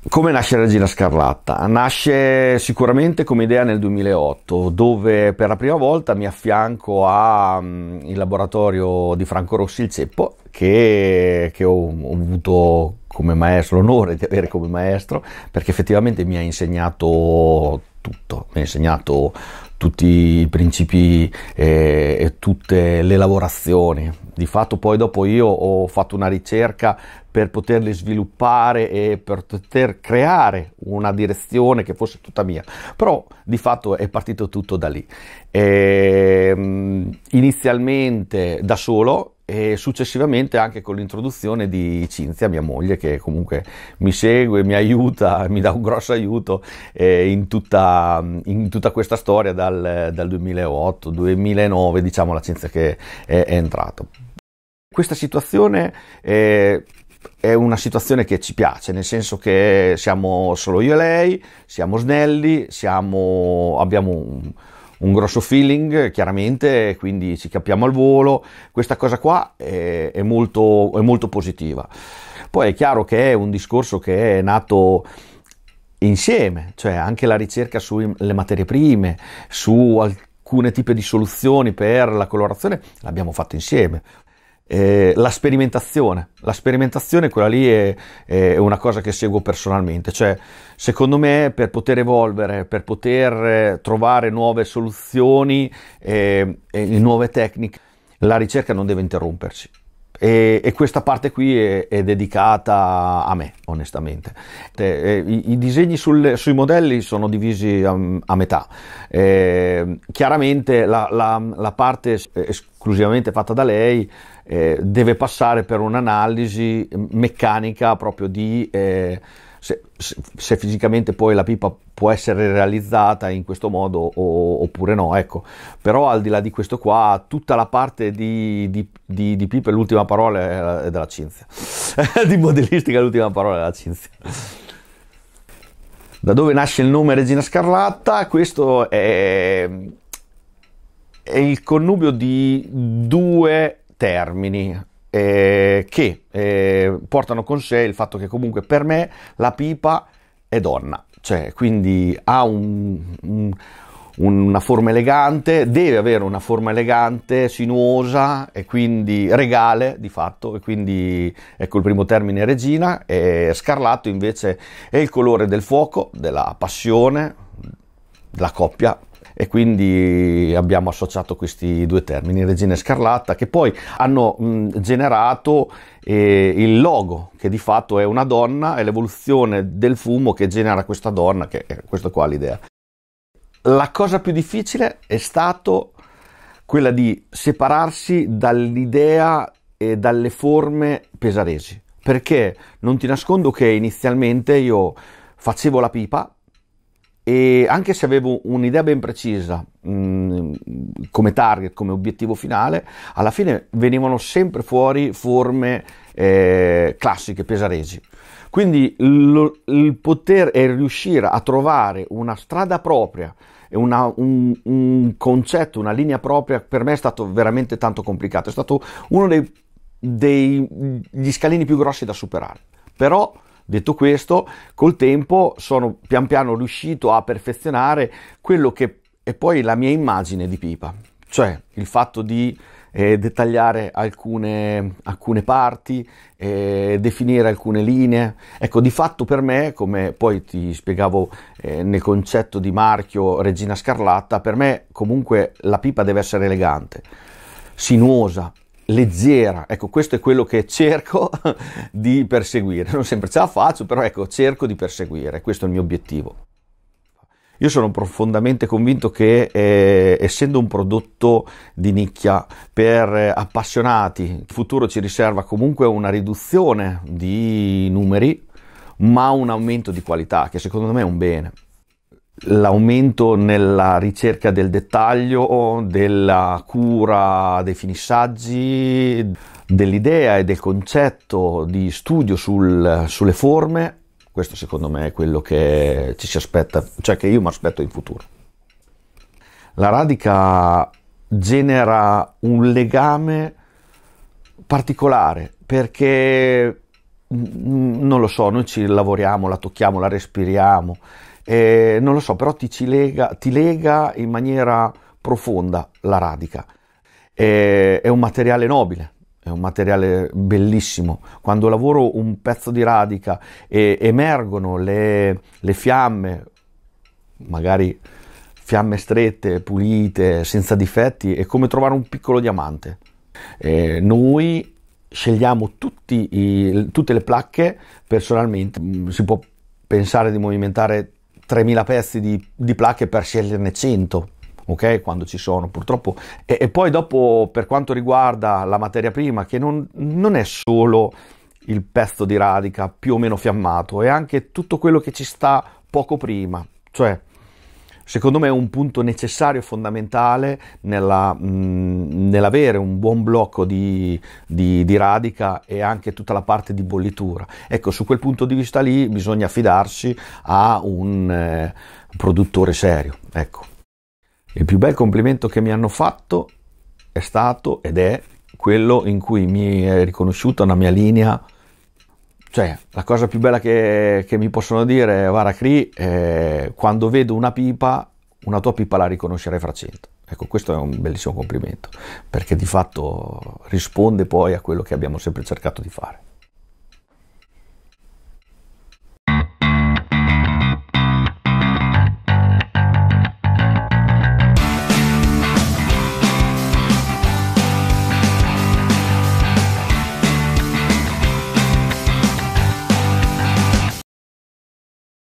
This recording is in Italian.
Come nasce Regina Scarlatta? Nasce sicuramente come idea nel 2008, dove per la prima volta mi affianco il laboratorio di Franco Rossi, il Ceppo, che ho avuto come maestro, l'onore di avere come maestro, perché effettivamente mi ha insegnato tutto, mi ha insegnato tutti i principi e tutte le lavorazioni. Di fatto poi dopo io ho fatto una ricerca per poterli sviluppare e per poter creare una direzione che fosse tutta mia, però di fatto è partito tutto da lì. Inizialmente da solo e successivamente anche con l'introduzione di Cinzia, mia moglie, che comunque mi segue, mi aiuta, mi dà un grosso aiuto in tutta questa storia dal 2008-2009, diciamo, la Cinzia che è entrata. Questa situazione è una situazione che ci piace, nel senso che siamo solo io e lei, siamo snelli, abbiamo un grosso feeling, chiaramente, quindi ci capiamo al volo. Questa cosa qua è molto positiva. Poi è chiaro che è un discorso che è nato insieme, cioè anche la ricerca sulle materie prime, su alcune tipi di soluzioni per la colorazione l'abbiamo fatto insieme. La sperimentazione, quella lì è una cosa che seguo personalmente, cioè secondo me per poter evolvere, per poter trovare nuove soluzioni e nuove tecniche, la ricerca non deve interrompersi. E questa parte qui è dedicata a me, onestamente. I disegni sui modelli sono divisi a metà. Chiaramente la parte esclusivamente fatta da lei deve passare per un'analisi meccanica proprio di se fisicamente poi la pipa può essere realizzata in questo modo oppure no, ecco. Però al di là di questo qua, tutta la parte di pipa, l'ultima parola è della Cinzia. Di modellistica l'ultima parola è della Cinzia. Da dove nasce il nome Regina Scarlatta? Questo è il connubio di due termini che portano con sé il fatto che comunque per me la pipa è donna, cioè quindi ha una forma elegante, deve avere una forma elegante, sinuosa e quindi regale di fatto, e quindi ecco il primo termine regina. E scarlatto invece è il colore del fuoco, della passione, della coppia. E quindi abbiamo associato questi due termini, Regina e Scarlatta, che poi hanno generato il logo, che di fatto è una donna, è l'evoluzione del fumo che genera questa donna, che è questo qua l'idea. La cosa più difficile è stato quella di separarsi dall'idea e dalle forme pesaresi, perché non ti nascondo che inizialmente io facevo la pipa, e anche se avevo un'idea ben precisa come target, come obiettivo finale, alla fine venivano sempre fuori forme classiche, pesaresi. Quindi il poter riuscire a trovare una strada propria e un concetto, una linea propria, per me è stato veramente tanto complicato. È stato uno degli scalini più grossi da superare. Però detto questo, col tempo sono pian piano riuscito a perfezionare quello che è poi la mia immagine di pipa, cioè il fatto di dettagliare alcune parti, definire alcune linee. Ecco, di fatto per me, come poi ti spiegavo nel concetto di marchio Regina Scarlatta, per me comunque la pipa deve essere elegante, sinuosa, leggera. Ecco, questo è quello che cerco di perseguire. Non sempre ce la faccio, però ecco, cerco di perseguire, questo è il mio obiettivo. Io sono profondamente convinto che essendo un prodotto di nicchia per appassionati, il futuro ci riserva comunque una riduzione di numeri, ma un aumento di qualità, che secondo me è un bene. L'aumento nella ricerca del dettaglio, della cura dei finissaggi, dell'idea e del concetto di studio sulle forme, questo secondo me è quello che ci si aspetta, cioè che io mi aspetto in futuro. La radica genera un legame particolare perché non lo so, noi ci lavoriamo, la tocchiamo, la respiriamo, non lo so, però ti lega in maniera profonda la radica. È un materiale nobile, è un materiale bellissimo. Quando lavoro un pezzo di radica e emergono le fiamme, magari fiamme strette, pulite, senza difetti, è come trovare un piccolo diamante. Noi scegliamo tutte le placche personalmente. Si può pensare di movimentare 3000 pezzi di placche per sceglierne 100, ok? Quando ci sono, purtroppo. E poi dopo, per quanto riguarda la materia prima, che non è solo il pezzo di radica più o meno fiammato, è anche tutto quello che ci sta poco prima, cioè secondo me è un punto necessario e fondamentale nell'avere un buon blocco di radica e anche tutta la parte di bollitura. Ecco, su quel punto di vista lì bisogna affidarsi a un produttore serio. Ecco. Il più bel complimento che mi hanno fatto è stato ed è quello in cui mi è riconosciuta una mia linea. Cioè, la cosa più bella che mi possono dire, guarda Cri, quando vedo una tua pipa la riconoscerei fra 100. Ecco, questo è un bellissimo complimento, perché di fatto risponde poi a quello che abbiamo sempre cercato di fare.